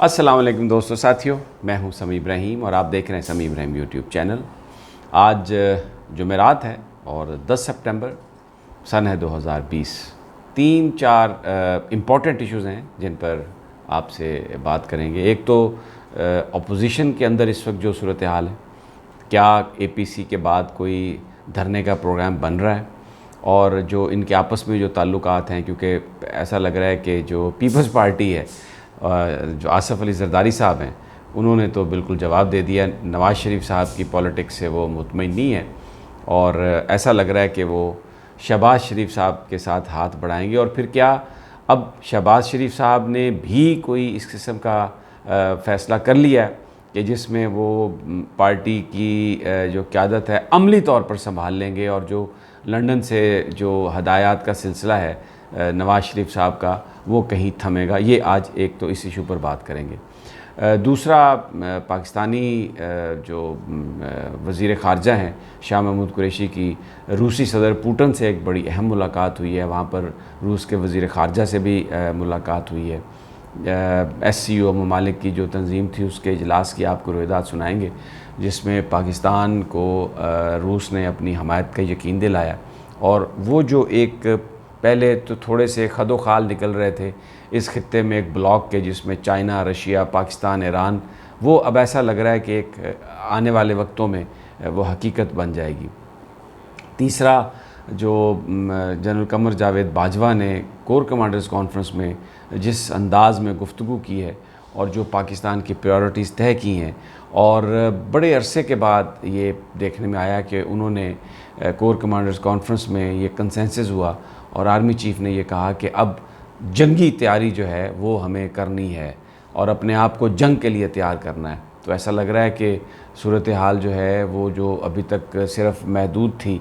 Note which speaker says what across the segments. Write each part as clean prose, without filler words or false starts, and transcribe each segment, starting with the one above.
Speaker 1: السلام علیکم دوستو ساتھیوں، میں ہوں سمیع ابراہیم اور آپ دیکھ رہے ہیں سمیع ابراہیم یوٹیوب چینل۔ آج جمعرات ہے اور 10 سپٹمبر سن ہے 2020۔ تین چار امپورٹنٹ ایشوز ہیں جن پر آپ سے بات کریں گے۔ ایک تو اپوزیشن کے اندر اس وقت جو صورتحال ہے، کیا اے پی سی کے بعد کوئی دھرنے کا پروگرام بن رہا ہے، اور جو ان کے آپس میں جو تعلقات ہیں، کیونکہ ایسا لگ رہا ہے کہ جو پیپلز پارٹی ہے، جو آصف علی زرداری صاحب ہیں، انہوں نے تو بالکل جواب دے دیا۔ نواز شریف صاحب کی پولیٹکس سے وہ مطمئن نہیں ہے اور ایسا لگ رہا ہے کہ وہ شہباز شریف صاحب کے ساتھ ہاتھ بڑھائیں گے۔ اور پھر کیا اب شہباز شریف صاحب نے بھی کوئی اس قسم کا فیصلہ کر لیا ہے کہ جس میں وہ پارٹی کی جو قیادت ہے عملی طور پر سنبھال لیں گے، اور جو لندن سے جو ہدایات کا سلسلہ ہے نواز شریف صاحب کا، وہ کہیں تھمے گا؟ یہ آج ایک تو اس ایشو پر بات کریں گے۔ دوسرا، پاکستانی جو وزیر خارجہ ہیں شاہ محمود قریشی کی روسی صدر پوٹن سے ایک بڑی اہم ملاقات ہوئی ہے۔ وہاں پر روس کے وزیر خارجہ سے بھی ملاقات ہوئی ہے۔ ایس سی او ممالک کی جو تنظیم تھی، اس کے اجلاس کی آپ کو روایات سنائیں گے، جس میں پاکستان کو روس نے اپنی حمایت کا یقین دلایا، اور وہ جو ایک پہلے تو تھوڑے سے خد و خال نکل رہے تھے اس خطے میں ایک بلاک کے، جس میں چائنا، رشیا، پاکستان، ایران، وہ اب ایسا لگ رہا ہے کہ ایک آنے والے وقتوں میں وہ حقیقت بن جائے گی۔ تیسرا، جو جنرل قمر جاوید باجوہ نے کور کمانڈرز کانفرنس میں جس انداز میں گفتگو کی ہے اور جو پاکستان کی پریورٹیز طے کی ہیں، اور بڑے عرصے کے بعد یہ دیکھنے میں آیا کہ انہوں نے کور کمانڈرز کانفرنس میں یہ کنسنسس ہوا اور آرمی چیف نے یہ کہا کہ اب جنگی تیاری جو ہے وہ ہمیں کرنی ہے اور اپنے آپ کو جنگ کے لیے تیار کرنا ہے۔ تو ایسا لگ رہا ہے کہ صورتحال جو ہے وہ جو ابھی تک صرف محدود تھی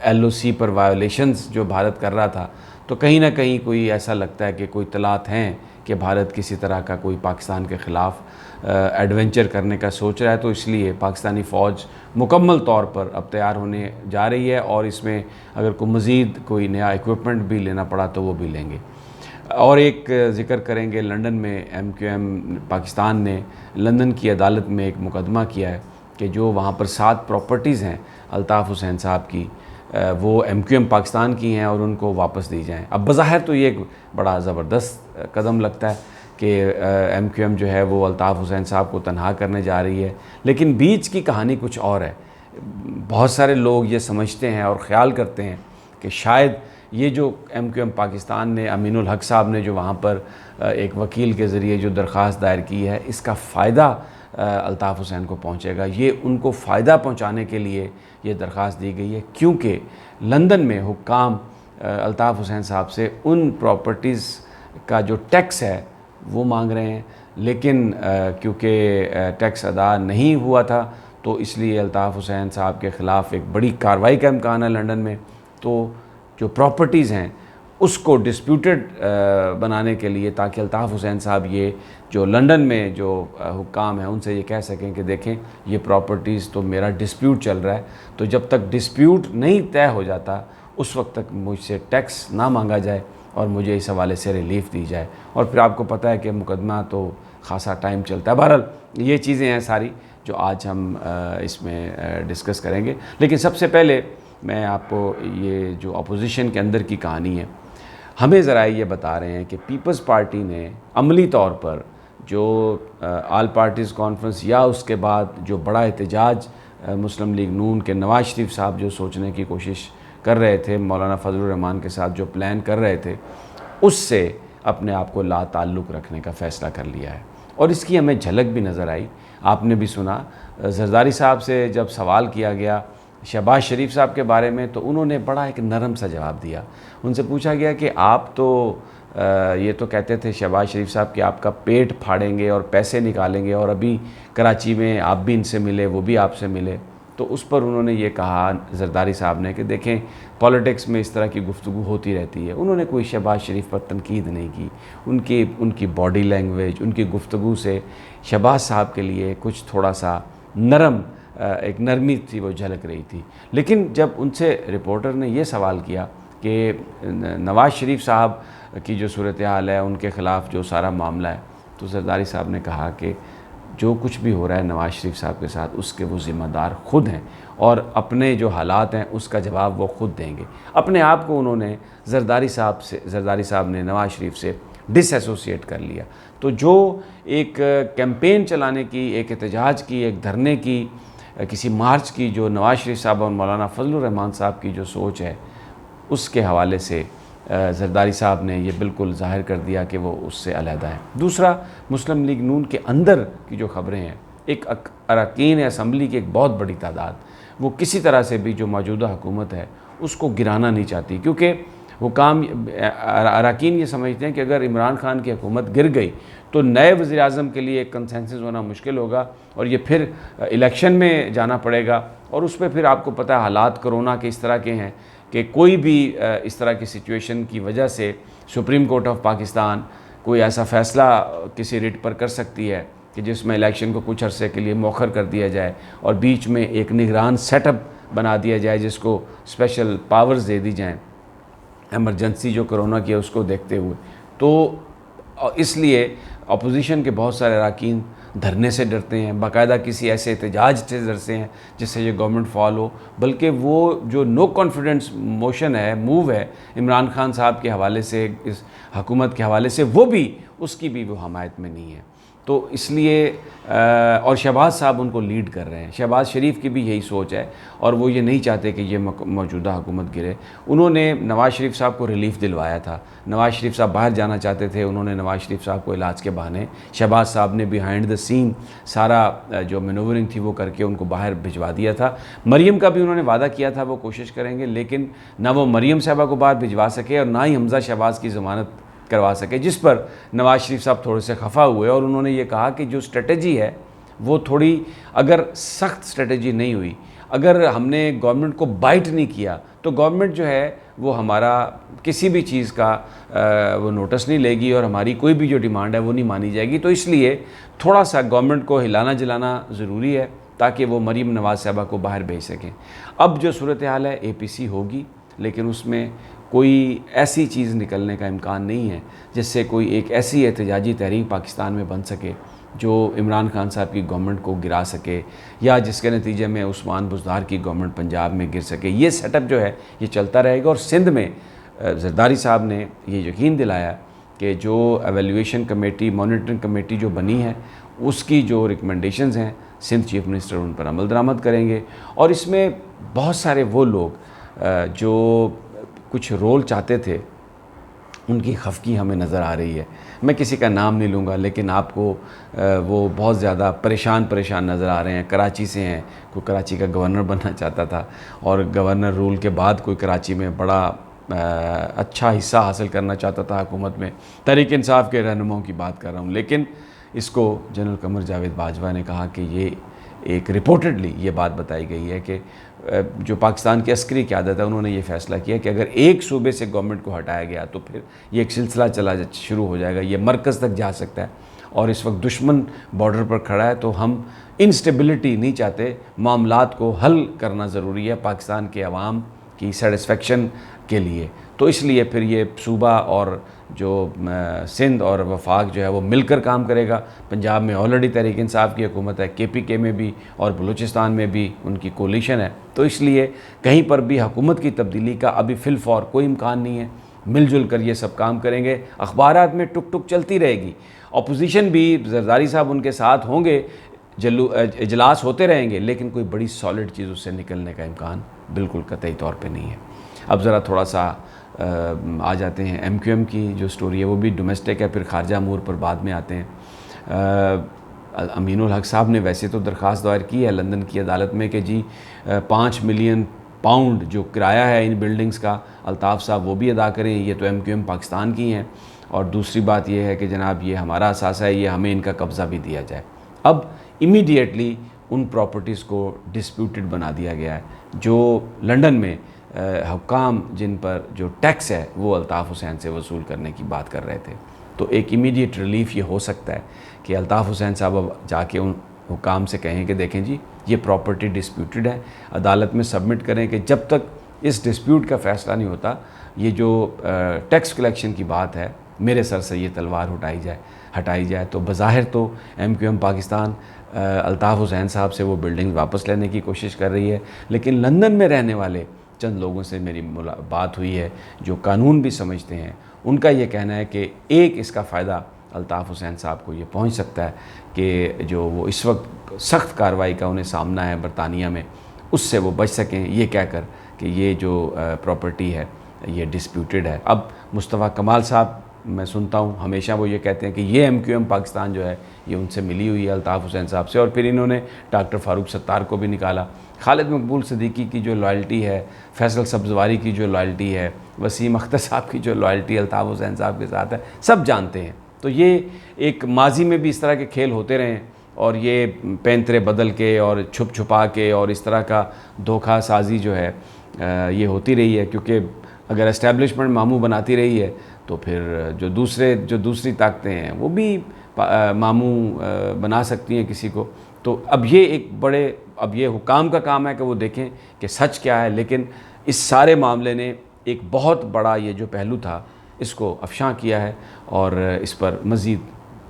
Speaker 1: ایل او سی پر وائولیشنز جو بھارت کر رہا تھا، تو کہیں نہ کہیں کوئی ایسا لگتا ہے کہ کوئی اطلاعات ہیں کہ بھارت کسی طرح کا کوئی پاکستان کے خلاف ایڈونچر کرنے کا سوچ رہا ہے۔ تو اس لیے پاکستانی فوج مکمل طور پر اب تیار ہونے جا رہی ہے، اور اس میں اگر کوئی نیا ایکوپمنٹ بھی لینا پڑا تو وہ بھی لیں گے۔ اور ایک ذکر کریں گے، لندن میں ایم کیو ایم پاکستان نے لندن کی عدالت میں ایک مقدمہ کیا ہے کہ جو وہاں پر 7 پراپرٹیز ہیں الطاف حسین صاحب کی، وہ ایم کیو ایم پاکستان کی ہیں اور ان کو واپس دی جائیں۔ اب بظاہر تو یہ ایک بڑا زبردست قدم لگتا ہے کہ ایم کیو ایم جو ہے وہ الطاف حسین صاحب کو تنہا کرنے جا رہی ہے، لیکن بیچ کی کہانی کچھ اور ہے۔ بہت سارے لوگ یہ سمجھتے ہیں اور خیال کرتے ہیں کہ شاید یہ جو ایم کیو ایم پاکستان نے، امین الحق صاحب نے جو وہاں پر ایک وکیل کے ذریعے جو درخواست دائر کی ہے، اس کا فائدہ الطاف حسین کو پہنچے گا۔ یہ ان کو فائدہ پہنچانے کے لیے یہ درخواست دی گئی ہے، کیونکہ لندن میں حکام الطاف حسین صاحب سے ان پراپرٹیز کا جو ٹیکس ہے وہ مانگ رہے ہیں، لیکن کیونکہ ٹیکس ادا نہیں ہوا تھا تو اس لیے الطاف حسین صاحب کے خلاف ایک بڑی کارروائی کا امکان ہے لندن میں۔ تو جو پراپرٹیز ہیں اس کو ڈسپیوٹڈ بنانے کے لیے، تاکہ الطاف حسین صاحب یہ جو لندن میں جو حکام ہیں ان سے یہ کہہ سکیں کہ دیکھیں یہ پراپرٹیز تو میرا ڈسپیوٹ چل رہا ہے، تو جب تک ڈسپیوٹ نہیں طے ہو جاتا اس وقت تک مجھ سے ٹیکس نہ مانگا جائے اور مجھے اس حوالے سے ریلیف دی جائے۔ اور پھر آپ کو پتہ ہے کہ مقدمہ تو خاصا ٹائم چلتا ہے۔ بہرحال یہ چیزیں ہیں ساری جو آج ہم اس میں ڈسکس کریں گے، لیکن سب سے پہلے میں آپ کو یہ جو اپوزیشن کے اندر کی کہانی ہے، ہمیں ذرائع یہ بتا رہے ہیں کہ پیپلز پارٹی نے عملی طور پر جو آل پارٹیز کانفرنس یا اس کے بعد جو بڑا احتجاج مسلم لیگ نون کے نواز شریف صاحب جو سوچنے کی کوشش کر رہے تھے، مولانا فضل الرحمان کے ساتھ جو پلان کر رہے تھے، اس سے اپنے آپ کو لا تعلق رکھنے کا فیصلہ کر لیا ہے۔ اور اس کی ہمیں جھلک بھی نظر آئی، آپ نے بھی سنا، زرداری صاحب سے جب سوال کیا گیا شہباز شریف صاحب کے بارے میں تو انہوں نے بڑا ایک نرم سا جواب دیا۔ ان سے پوچھا گیا کہ آپ تو یہ تو کہتے تھے شہباز شریف صاحب کہ آپ کا پیٹ پھاڑیں گے اور پیسے نکالیں گے، اور ابھی کراچی میں آپ بھی ان سے ملے، وہ بھی آپ سے ملے۔ تو اس پر انہوں نے یہ کہا زرداری صاحب نے کہ دیکھیں پولیٹکس میں اس طرح کی گفتگو ہوتی رہتی ہے۔ انہوں نے کوئی شہباز شریف پر تنقید نہیں کی، ان کی باڈی لینگویج، ان کی گفتگو سے شہباز صاحب کے لیے کچھ تھوڑا سا نرم، ایک نرمی تھی وہ جھلک رہی تھی۔ لیکن جب ان سے رپورٹر نے یہ سوال کیا کہ نواز شریف صاحب کی جو صورتحال ہے، ان کے خلاف جو سارا معاملہ ہے، تو زرداری صاحب نے کہا کہ جو کچھ بھی ہو رہا ہے نواز شریف صاحب کے ساتھ اس کے وہ ذمہ دار خود ہیں اور اپنے جو حالات ہیں اس کا جواب وہ خود دیں گے۔ اپنے آپ کو انہوں نے زرداری صاحب نے نواز شریف سے ڈس ایسوسیٹ کر لیا۔ تو جو ایک کیمپین چلانے کی، ایک احتجاج کی، ایک دھرنے کی، کسی مارچ کی جو نواز شریف صاحب اور مولانا فضل الرحمان صاحب کی جو سوچ ہے اس کے حوالے سے زرداری صاحب نے یہ بالکل ظاہر کر دیا کہ وہ اس سے علیحدہ ہے۔ دوسرا، مسلم لیگ نون کے اندر کی جو خبریں ہیں، ایک اراکین اسمبلی کی ایک بہت بڑی تعداد وہ کسی طرح سے بھی جو موجودہ حکومت ہے اس کو گرانا نہیں چاہتی، کیونکہ وہ کام اراکین یہ سمجھتے ہیں کہ اگر عمران خان کی حکومت گر گئی تو نئے وزیر اعظم کے لیے ایک کنسنسس ہونا مشکل ہوگا اور یہ پھر الیکشن میں جانا پڑے گا، اور اس پہ پھر آپ کو پتہ ہے حالات کرونا کے اس طرح کے ہیں کہ کوئی بھی اس طرح کی سچویشن کی وجہ سے سپریم کورٹ آف پاکستان کوئی ایسا فیصلہ کسی ریٹ پر کر سکتی ہے کہ جس میں الیکشن کو کچھ عرصے کے لیے مؤخر کر دیا جائے اور بیچ میں ایک نگران سیٹ اپ بنا دیا جائے جس کو اسپیشل پاورز دے دی جائیں ایمرجنسی جو کرونا کی ہے اس کو دیکھتے ہوئے۔ تو اس لیے اپوزیشن کے بہت سارے اراکین دھرنے سے ڈرتے ہیں، باقاعدہ کسی ایسے احتجاج سے ڈرتے ہیں جس سے یہ گورنمنٹ فال ہو، بلکہ وہ جو نو کانفیڈنس موشن ہے، موو ہے عمران خان صاحب کے حوالے سے، اس حکومت کے حوالے سے، وہ بھی اس کی بھی وہ حمایت میں نہیں ہے۔ تو اس لیے اور شہباز صاحب ان کو لیڈ کر رہے ہیں، شہباز شریف کی بھی یہی سوچ ہے اور وہ یہ نہیں چاہتے کہ یہ موجودہ حکومت گرے۔ انہوں نے نواز شریف صاحب کو ریلیف دلوایا تھا، نواز شریف صاحب باہر جانا چاہتے تھے، انہوں نے نواز شریف صاحب کو علاج کے بہانے، شہباز صاحب نے بیہائنڈ دا سین سارا جو مینوورنگ تھی وہ کر کے ان کو باہر بھجوا دیا تھا۔ مریم کا بھی انہوں نے وعدہ کیا تھا وہ کوشش کریں گے، لیکن نہ وہ مریم صاحبہ کو باہر بھجوا سکے اور نہ ہی حمزہ شہباز کی ضمانت کروا سکے، جس پر نواز شریف صاحب تھوڑے سے خفا ہوئے اور انہوں نے یہ کہا کہ جو اسٹریٹجی ہے وہ تھوڑی اگر سخت اسٹریٹجی نہیں ہوئی، اگر ہم نے گورنمنٹ کو بائٹ نہیں کیا تو گورنمنٹ جو ہے وہ ہمارا کسی بھی چیز کا وہ نوٹس نہیں لے گی اور ہماری کوئی بھی جو ڈیمانڈ ہے وہ نہیں مانی جائے گی۔ تو اس لیے تھوڑا سا گورنمنٹ کو ہلانا جلانا ضروری ہے تاکہ وہ مریم نواز صاحبہ کو باہر بھیج سکیں۔ اب جو صورتحال ہے اے پی سی ہوگی، لیکن اس میں کوئی ایسی چیز نکلنے کا امکان نہیں ہے جس سے کوئی ایک ایسی احتجاجی تحریک پاکستان میں بن سکے جو عمران خان صاحب کی گورنمنٹ کو گرا سکے یا جس کے نتیجے میں عثمان بزدار کی گورنمنٹ پنجاب میں گر سکے۔ یہ سیٹ اپ جو ہے یہ چلتا رہے گا، اور سندھ میں زرداری صاحب نے یہ یقین دلایا کہ جو ایویلیویشن کمیٹی، مانیٹرنگ کمیٹی جو بنی ہے اس کی جو ریکمنڈیشنز ہیں سندھ چیف منسٹر ان پر عمل درآمد کریں گے، اور اس میں بہت سارے وہ لوگ جو کچھ رول چاہتے تھے ان کی خفگی ہمیں نظر آ رہی ہے۔ میں کسی کا نام نہیں لوں گا، لیکن آپ کو وہ بہت زیادہ پریشان نظر آ رہے ہیں۔ کراچی سے ہیں، کوئی کراچی کا گورنر بننا چاہتا تھا اور گورنر رول کے بعد کوئی کراچی میں بڑا اچھا حصہ حاصل کرنا چاہتا تھا حکومت میں۔ تحریک انصاف کے رہنماؤں کی بات کر رہا ہوں، لیکن اس کو جنرل قمر جاوید باجوہ نے کہا کہ یہ ایک رپورٹڈلی یہ بات بتائی گئی ہے کہ جو پاکستان کی عسکری قیادت ہے انہوں نے یہ فیصلہ کیا کہ اگر ایک صوبے سے گورنمنٹ کو ہٹایا گیا تو پھر یہ ایک سلسلہ شروع ہو جائے گا، یہ مرکز تک جا سکتا ہے، اور اس وقت دشمن بارڈر پر کھڑا ہے تو ہم انسٹیبلٹی نہیں چاہتے، معاملات کو حل کرنا ضروری ہے پاکستان کے عوام کی سیٹسفیکشن کے لیے۔ تو اس لیے پھر یہ صوبہ اور جو سندھ اور وفاق جو ہے وہ مل کر کام کرے گا۔ پنجاب میں آلریڈی تحریک انصاف کی حکومت ہے، کے پی کے میں بھی اور بلوچستان میں بھی ان کی کولیشن ہے، تو اس لیے کہیں پر بھی حکومت کی تبدیلی کا ابھی فی الفور کوئی امکان نہیں ہے۔ مل جل کر یہ سب کام کریں گے، اخبارات میں ٹک ٹک چلتی رہے گی، اپوزیشن بھی، زرداری صاحب ان کے ساتھ ہوں گے، اجلاس ہوتے رہیں گے، لیکن کوئی بڑی سالڈ چیز اس سے نکلنے کا امکان بالکل قطعی طور پہ نہیں ہے۔ اب ذرا تھوڑا سا آ جاتے ہیں ایم کیو ایم کی جو سٹوری ہے، وہ بھی ڈومیسٹک ہے، پھر خارجہ امور پر بعد میں آتے ہیں۔ امین الحق صاحب نے ویسے تو درخواست دائر کی ہے لندن کی عدالت میں کہ جی 5 ملین پاؤنڈ جو کرایہ ہے ان بلڈنگز کا الطاف صاحب وہ بھی ادا کریں، یہ تو ایم کیو ایم پاکستان کی ہیں، اور دوسری بات یہ ہے کہ جناب یہ ہمارا اثاثہ ہے، یہ ہمیں ان کا قبضہ بھی دیا جائے۔ اب امیڈیٹلی ان پراپرٹیز کو ڈسپیوٹڈ بنا دیا گیا ہے، جو لنڈن میں حکام جن پر جو ٹیکس ہے وہ الطاف حسین سے وصول کرنے کی بات کر رہے تھے، تو ایک امیڈیٹ ریلیف یہ ہو سکتا ہے کہ الطاف حسین صاحب اب جا کے ان حکام سے کہیں کہ دیکھیں جی یہ پراپرٹی ڈسپیوٹڈ ہے، عدالت میں سبمٹ کریں کہ جب تک اس ڈسپیوٹ کا فیصلہ نہیں ہوتا یہ جو ٹیکس کلیکشن کی بات ہے میرے سر سے یہ تلوار اٹھائی جائے۔ ہٹائی جائے۔ تو بظاہر تو MQM پاکستان الطاف حسین صاحب سے وہ بلڈنگ واپس لینے کی کوشش کر رہی ہے، لیکن لندن میں رہنے والے چند لوگوں سے میری بات ہوئی ہے جو قانون بھی سمجھتے ہیں، ان کا یہ کہنا ہے کہ ایک اس کا فائدہ الطاف حسین صاحب کو یہ پہنچ سکتا ہے کہ جو وہ اس وقت سخت کارروائی کا انہیں سامنا ہے برطانیہ میں، اس سے وہ بچ سکیں، یہ کہہ کر کہ یہ جو پراپرٹی ہے یہ ڈسپیوٹڈ ہے۔ اب مصطفیٰ کمال صاحب میں سنتا ہوں ہمیشہ وہ یہ کہتے ہیں کہ یہ MQM پاکستان جو ہے یہ ان سے ملی ہوئی ہے الطاف حسین صاحب سے، اور پھر انہوں نے ڈاکٹر فاروق ستار کو بھی نکالا۔ خالد مقبول صدیقی کی جو لائلٹی ہے، فیصل سبزواری کی جو لائلٹی ہے، وسیم اختر صاحب کی جو لائلٹی الطاف حسین صاحب کے ساتھ ہے، سب جانتے ہیں۔ تو یہ ایک ماضی میں بھی اس طرح کے کھیل ہوتے رہے ہیں، اور یہ پینترے بدل کے اور چھپ چھپا کے اور اس طرح کا دھوکہ سازی جو ہے یہ ہوتی رہی ہے، کیونکہ اگر اسٹیبلشمنٹ ماموں بناتی رہی ہے تو پھر جو دوسری طاقتیں ہیں وہ بھی ماموں بنا سکتی ہیں کسی کو۔ تو اب یہ حکام کا کام ہے کہ وہ دیکھیں کہ سچ کیا ہے، لیکن اس سارے معاملے نے ایک بہت بڑا یہ جو پہلو تھا اس کو افشاں کیا ہے، اور اس پر مزید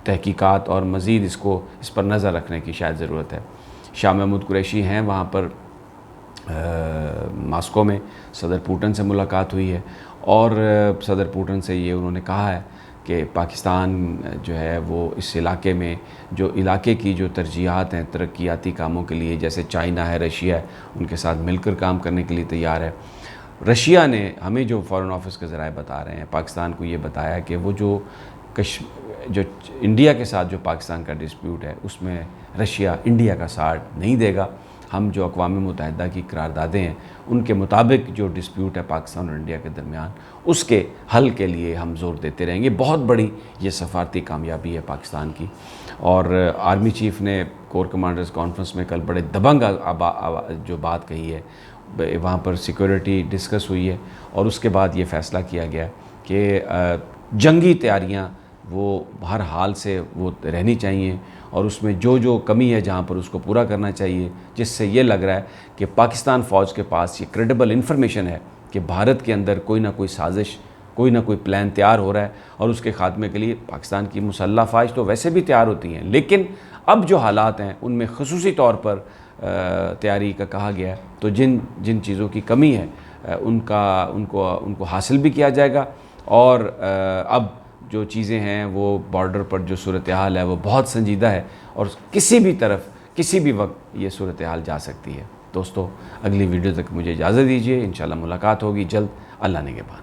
Speaker 1: تحقیقات اور مزید اس پر نظر رکھنے کی شاید ضرورت ہے۔ شاہ محمود قریشی ہیں وہاں پر ماسکو میں، صدر پوٹن سے ملاقات ہوئی ہے، اور صدر پوٹن سے یہ انہوں نے کہا ہے کہ پاکستان جو ہے وہ اس علاقے میں جو علاقے کی جو ترجیحات ہیں ترقیاتی کاموں کے لیے، جیسے چائنا ہے، رشیا ہے، ان کے ساتھ مل کر کام کرنے کے لیے تیار ہے۔ رشیا نے ہمیں جو فارن آفس کے ذرائع بتا رہے ہیں، پاکستان کو یہ بتایا کہ وہ جو انڈیا کے ساتھ جو پاکستان کا ڈسپیوٹ ہے اس میں رشیا انڈیا کا ساتھ نہیں دے گا۔ ہم جو اقوام متحدہ کی قراردادیں ہیں ان کے مطابق جو ڈسپیوٹ ہے پاکستان اور انڈیا کے درمیان، اس کے حل کے لیے ہم زور دیتے رہیں گے۔ بہت بڑی یہ سفارتی کامیابی ہے پاکستان کی۔ اور آرمی چیف نے کور کمانڈرز کانفرنس میں کل بڑے دبنگ جو بات کہی ہے، وہاں پر سیکورٹی ڈسکس ہوئی ہے، اور اس کے بعد یہ فیصلہ کیا گیا کہ جنگی تیاریاں وہ ہر حال سے وہ رہنی چاہیے، اور اس میں جو کمی ہے جہاں پر اس کو پورا کرنا چاہیے، جس سے یہ لگ رہا ہے کہ پاکستان فوج کے پاس یہ کریڈیبل انفارمیشن ہے کہ بھارت کے اندر کوئی نہ کوئی سازش، کوئی نہ کوئی پلان تیار ہو رہا ہے، اور اس کے خاتمے کے لیے پاکستان کی مسلح افواج تو ویسے بھی تیار ہوتی ہیں، لیکن اب جو حالات ہیں ان میں خصوصی طور پر تیاری کا کہا گیا ہے۔ تو جن چیزوں کی کمی ہے ان کو حاصل بھی کیا جائے گا، اور اب جو چیزیں ہیں وہ بارڈر پر جو صورتحال ہے وہ بہت سنجیدہ ہے، اور کسی بھی طرف کسی بھی وقت یہ صورتحال جا سکتی ہے۔ دوستو اگلی ویڈیو تک مجھے اجازت دیجیے، انشاءاللہ ملاقات ہوگی جلد، اللہ نگہبان۔